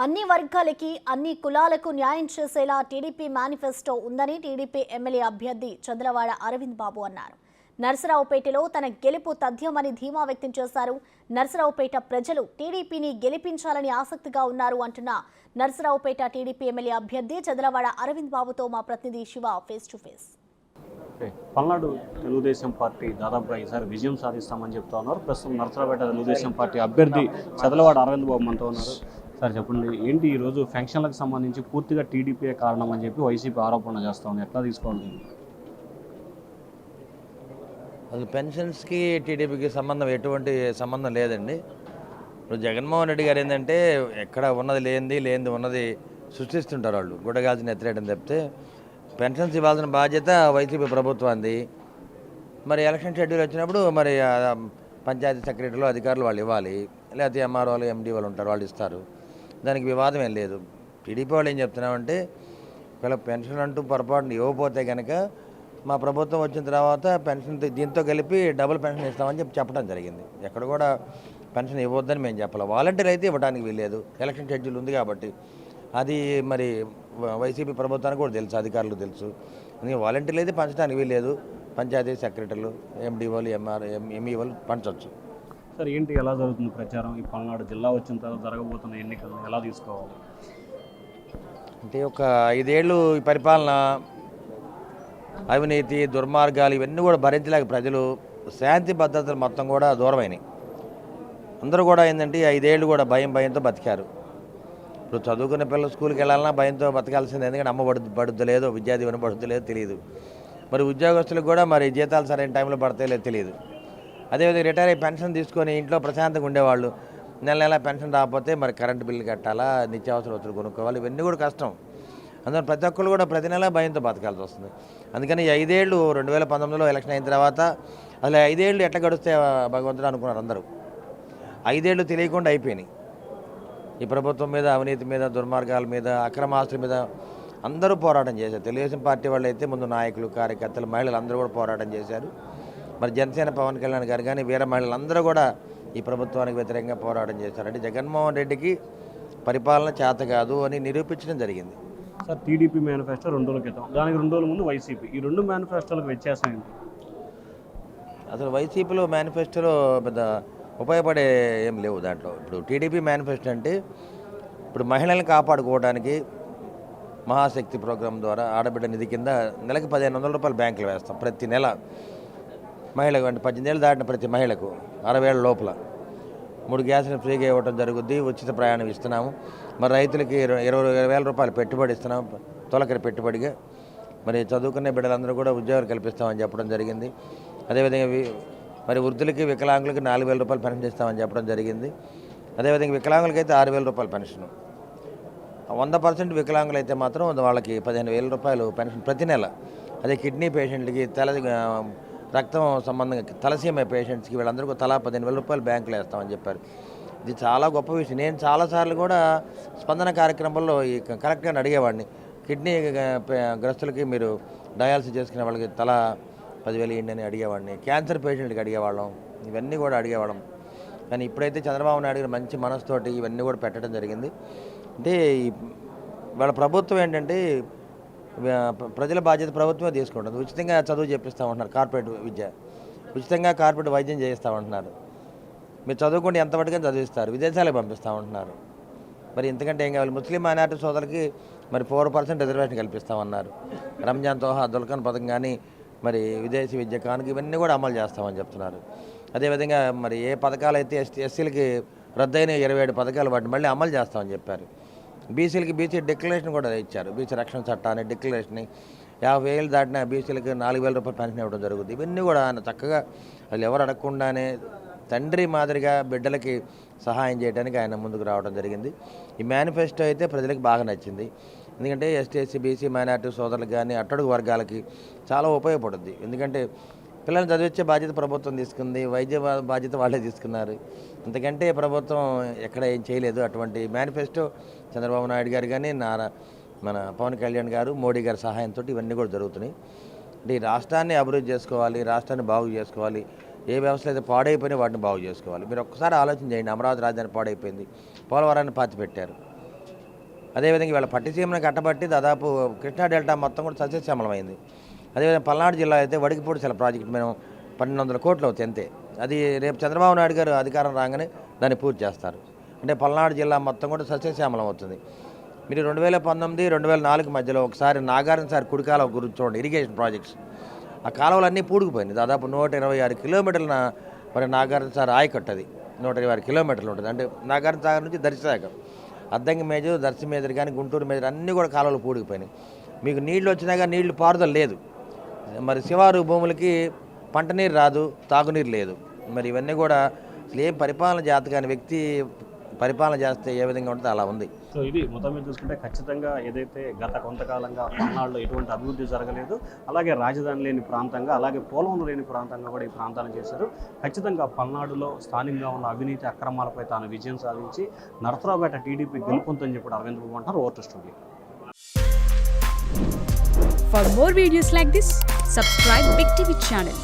అన్ని వర్గాలకి అన్ని కులాలకు న్యాయం చేసేలా టీడీపీ మేనిఫెస్టో ఉందని టీడీపీ ఎమ్మెల్యే అభ్యర్థి చంద్రవాడ అరవింద్ బాబు అన్నారు. నర్సరావుపేటలో తన గెలుపు తథ్యమని ధీమా వ్యక్తం చేశారు. నర్సరావుపేట ప్రజలు టీడీపీని గెలిపించాలని ఆసక్తిగా ఉన్నారు అంటున్న నర్సరావుపేట టీడీపీ ఎమ్మెల్యే అభ్యర్థి చంద్రవాడ అరవింద్ బాబుతో మా ప్రతినిధి Shiva face to face. Palnadu Telugu Desam party దాదాపుగా ఈసారి విజయం సాధిస్తామని చెప్తా ఉన్నారు. ప్రస్తుతం నర్సరావుపేట తెలుగుదేశం పార్టీ అభ్యర్థి చంద్రవాడ అరవింద్ బాబు మనతో ఉన్నారు. సార్ చెప్పండి, ఏంటి ఈరోజు ఫంక్షన్లకు సంబంధించి పూర్తిగా టీడీపీ కారణం అని చెప్పి వైసీపీ ఆరోపణ చేస్తూ ఉంది, ఎట్లా తీసుకోవాలి? అసలు పెన్షన్స్కి టీడీపీకి ఎటువంటి సంబంధం లేదండి. ఇప్పుడు జగన్మోహన్ రెడ్డి గారు ఏంటంటే ఎక్కడ ఉన్నది లేనిది ఉన్నది సృష్టిస్తుంటారు. వాళ్ళు గుడ్డగాల్సిన ఎత్తరేయడం తప్పితే పెన్షన్స్ ఇవ్వాల్సిన బాధ్యత వైసీపీ ప్రభుత్వాన్ని. మరి ఎలక్షన్ షెడ్యూల్ వచ్చినప్పుడు మరి పంచాయతీ సెక్రటరీలు అధికారులు వాళ్ళు ఇవ్వాలి, లేకపోతే ఎంఆర్ఓ వాళ్ళు ఎండీ వాళ్ళు ఉంటారు, వాళ్ళు ఇస్తారు. దానికి వివాదం ఏం లేదు. టీడీపీ వాళ్ళు ఏం చెప్తున్నామంటే ఒకవేళ పెన్షన్ అంటూ పొరపాటున ఇవ్వకపోతే కనుక మా ప్రభుత్వం వచ్చిన తర్వాత పెన్షన్ దీంతో కలిపి డబుల్ పెన్షన్ ఇస్తామని చెప్పడం జరిగింది. ఎక్కడ కూడా పెన్షన్ ఇవ్వద్దని మేము చెప్పాలి. వాలంటీర్ అయితే ఇవ్వడానికి వీల్లేదు, ఎలక్షన్ షెడ్యూల్ ఉంది కాబట్టి. అది మరి వైసీపీ ప్రభుత్వానికి కూడా తెలుసు, అధికారులకు తెలుసు. అందుకే వాలంటీర్లు అయితే పంచడానికి వీల్లేదు, పంచాయతీ సెక్రటరీలు ఎండీఓలు ఎంఈఓలు పంచవచ్చు. సార్ ఏంటి, ఎలా జరుగుతుంది ప్రచారం? ఈ పల్నాడు జిల్లా వచ్చిన తర్వాత జరగబోతున్న ఎన్నికలు ఎలా తీసుకోవాలి? అంటే ఒక 5 ఏళ్ళు ఈ పరిపాలన అవినీతి దుర్మార్గాలు ఇవన్నీ కూడా భరించలేక ప్రజలు శాంతి భద్రతలు మొత్తం కూడా దూరమైనాయి. అందరూ కూడా ఏంటంటే 5 ఏళ్ళు కూడా భయంతో బతికారు. ఇప్పుడు చదువుకునే పిల్లలు స్కూల్కి వెళ్ళాలన్నా భయంతో బతకాల్సింది, ఎందుకంటే అమ్మ పడుద్దు లేదో, విద్యా దీవెన పడుద్దు లేదో తెలియదు. మరి ఉద్యోగస్తులకు కూడా మరి జీతాలు సరైన టైంలో పడతాయో లేదో తెలియదు. అదేవిధంగా రిటైర్ అయ్యి పెన్షన్ తీసుకొని ఇంట్లో ప్రశాంతంగా ఉండేవాళ్ళు నెల పెన్షన్ రాకపోతే మరి కరెంటు బిల్లు కట్టాలా, నిత్యావసర వస్తువులు కొనుక్కోవాలి, ఇవన్నీ కూడా కష్టం. అందువల్ల ప్రతి ఒక్కరు కూడా ప్రతి నెల భయంతో బతకాల్సి వస్తుంది. అందుకని 5 ఏళ్ళు 2019లో ఎలక్షన్ అయిన తర్వాత అసలు 5 ఏళ్ళు ఎట్లా గడుస్తే భగవంతుడు అనుకున్నారు అందరూ. 5 ఏళ్ళు తెలియకుండా అయిపోయినాయి. ఈ ప్రభుత్వం మీద, అవినీతి మీద, దుర్మార్గాల మీద, అక్రమ ఆస్తుల మీద అందరూ పోరాటం చేశారు. తెలుగుదేశం పార్టీ వాళ్ళు అయితే ముందు నాయకులు, కార్యకర్తలు, మహిళలు అందరూ కూడా పోరాటం చేశారు. మరి జనసేన పవన్ కళ్యాణ్ గారు కానీ వీర మహిళలందరూ కూడా ఈ ప్రభుత్వానికి వ్యతిరేకంగా పోరాటం చేశారు. అంటే జగన్మోహన్ రెడ్డికి పరిపాలన చేత కాదు అని నిరూపించడం జరిగింది. సార్ టీడీపీ మేనిఫెస్టో 2 రోజుల క్రితం, దానికి 2 రోజుల ముందు వైసీపీ, ఈ 2 మేనిఫెస్టోలకు వ్యత్యాసం ఏంటి? అసలు వైసీపీలో మేనిఫెస్టోలో పెద్ద ఉపయోగపడే ఏం లేవు దాంట్లో. ఇప్పుడు టీడీపీ మేనిఫెస్టో అంటే ఇప్పుడు మహిళల్ని కాపాడుకోవడానికి మహాశక్తి ప్రోగ్రాం ద్వారా ఆడబిడ్డ నిధి కింద నెలకు 1500 రూపాయలు బ్యాంకులు వేస్తాం ప్రతి నెల. మహిళకు అంటే 18 ఏళ్ళు దాటిన ప్రతి మహిళకు 60 ఏళ్ళ లోపల 3 గ్యాసులు ఫ్రీగా ఇవ్వడం జరుగుద్ది. ఉచిత ప్రయాణం ఇస్తున్నాము. మరి రైతులకి 20,000 రూపాయలు పెట్టుబడి ఇస్తున్నాము, తొలకరి పెట్టుబడిగా. మరి చదువుకునే బిడ్డలందరూ కూడా ఉద్యోగాలు కల్పిస్తామని చెప్పడం జరిగింది. అదేవిధంగా మరి వృద్ధులకి, వికలాంగులకి 4,000 రూపాయలు పెన్షన్ ఇస్తామని చెప్పడం జరిగింది. అదేవిధంగా వికలాంగులకి అయితే 6,000 రూపాయలు పెన్షన్. 100% వికలాంగులు అయితే మాత్రం వాళ్ళకి 15,000 రూపాయలు పెన్షన్ ప్రతి నెల. అదే కిడ్నీ పేషెంట్లకి, రక్తం సంబంధంగా తలసీమ పేషెంట్స్కి వీళ్ళందరికీ తలా 15,000 రూపాయలు బ్యాంకులో వేస్తామని చెప్పారు. ఇది చాలా గొప్ప విషయం. నేను చాలాసార్లు కూడా స్పందన కార్యక్రమంలో ఈ కలెక్టర్ని అడిగేవాడిని, కిడ్నీ గ్రస్తులకి మీరు డయాలసిస్ చేసుకునే వాళ్ళకి తలా 10,000 ఇవ్వండి అని అడిగేవాడిని. క్యాన్సర్ పేషెంట్కి అడిగేవాళ్ళం, ఇవన్నీ కూడా అడిగేవాళ్ళం. కానీ ఇప్పుడైతే చంద్రబాబు నాయుడు గారు మంచి మనసుతోటి ఇవన్నీ కూడా పెట్టడం జరిగింది. అంటే వాళ్ళ ప్రభుత్వం ఏంటంటే ప్రజల బాధ్యత ప్రభుత్వమే తీసుకుంటుంది. ఉచితంగా చదువు చెప్పిస్తామంటున్నారు, కార్పొరేట్ విద్య, ఉచితంగా కార్పొరేట్ వైద్యం చేయిస్తామంటున్నారు. మీరు చదువుకుంటే ఎంతవరకు చదివిస్తారు, విదేశాలకు పంపిస్తామంటున్నారు. మరి ఇంతకంటే ఏం కావాలి? ముస్లిం మైనారిటీ సోదరులకి మరి 4% రిజర్వేషన్ కల్పిస్తామన్నారు. రంజాన్ తోహా దుల్కన్ పథకం కానీ, మరి విదేశీ విద్య కానుక ఇవన్నీ కూడా అమలు చేస్తామని చెప్తున్నారు. అదేవిధంగా మరి ఏ పథకాలు అయితే ఎస్సీలకి రద్దయిన 27 పథకాలు వాటిని మళ్ళీ అమలు చేస్తామని చెప్పారు. బీసీలకి బీసీ డిక్లరేషన్ కూడా ఇచ్చారు. బీసీ రక్షణ చట్టాన్ని డిక్లరేషన్ 50,000 దాటిన బీసీలకి 4,000 రూపాయలు పెన్షన్ ఇవ్వడం జరుగుతుంది. ఇవన్నీ కూడా ఆయన చక్కగా వాళ్ళు ఎవరు అడగకుండానే తండ్రి మాదిరిగా బిడ్డలకి సహాయం చేయడానికి ఆయన ముందుకు రావడం జరిగింది. ఈ మేనిఫెస్టో అయితే ప్రజలకు బాగా నచ్చింది. ఎందుకంటే ఎస్టీ, ఎస్సీ, బీసీ, మైనారిటీ సోదరులకు కానీ అట్టడుగు వర్గాలకి చాలా ఉపయోగపడుద్ది. ఎందుకంటే పిల్లల్ని చదివించే బాధ్యత ప్రభుత్వం తీసుకుంది, వైద్య బాధ్యత వాళ్ళే తీసుకున్నారు. అంతకంటే ప్రభుత్వం ఎక్కడ ఏం చేయలేదు. అటువంటి మేనిఫెస్టో చంద్రబాబు నాయుడు గారు కానీ, మన పవన్ కళ్యాణ్ గారు, మోడీ గారి సహాయంతో ఇవన్నీ కూడా జరుగుతున్నాయి. అంటే ఈ రాష్ట్రాన్ని అభివృద్ధి చేసుకోవాలి, రాష్ట్రాన్ని బాగు చేసుకోవాలి, ఏ వ్యవస్థలు అయితే పాడైపోయినా వాటిని బాగు చేసుకోవాలి. మీరు ఒక్కసారి ఆలోచన చేయండి. అమరావతి రాజధాని పాడైపోయింది, పోలవరాన్ని పాతిపెట్టారు. అదేవిధంగా ఇవాళ పట్టిసీమను కట్టబట్టి దాదాపు కృష్ణా డెల్టా మొత్తం కూడా సస్యశ్యామలమైంది. అదేవిధంగా పల్నాడు జిల్లా అయితే వడికిపూడి ప్రాజెక్ట్ మేము 1200 కోట్లు అవుతాయి అంతే. అది రేపు చంద్రబాబు నాయుడు గారు అధికారం రాగానే దాన్ని పూర్తి చేస్తారు. అంటే పల్నాడు జిల్లా మొత్తం కూడా సస్యశ్యామలం అవుతుంది. మీరు 2019, 2004 మధ్యలో ఒకసారి నాగార్జున సార్ కుడికాలువ గురించి చూడండి, ఇరిగేషన్ ప్రాజెక్ట్స్, ఆ కాలువలన్నీ పూడుకుపోయినాయి. దాదాపు 126 కిలోమీటర్ల మరి నాగార్జున సార్ ఆయకట్టు, అది 126 కిలోమీటర్లు ఉంటుంది. అంటే నాగార్జున సాగర్ నుంచి దర్శిసాగర్, అద్దంకి మేజు, దర్శి మేజర్ కానీ గుంటూరు మేజర్ అన్నీ కూడా కాలువలు పూడికిపోయినాయి. మీకు నీళ్లు వచ్చినాక నీళ్లు పారుదల లేదు. మరి శివారు భూములకి పంట నీరు రాదు, తాగునీరు లేదు. మరి ఇవన్నీ కూడా అసలు ఏం పరిపాలన జాతకాని వ్యక్తి పరిపాలన చేస్తే ఏ విధంగా ఉంటుందో అలా ఉంది. సో ఇది మొత్తం మీద చూసుకుంటే ఖచ్చితంగా ఏదైతే గత కొంతకాలంగా పల్నాడులో ఎటువంటి అభివృద్ధి జరగలేదు, అలాగే రాజధాని లేని ప్రాంతంగా, అలాగే పోలవరం లేని ప్రాంతంగా కూడా ఈ ప్రాంతాన్ని చేశారు. ఖచ్చితంగా పల్నాడులో స్థానికంగా ఉన్న అవినీతి అక్రమాలపై తాను విజయం సాధించి నరసరావుపేట టీడీపీ గెలుపొందని చెప్పి అరవింద్ బాబు అంటారు. Over to studio. For more videos like this, subscribe Big TV channel.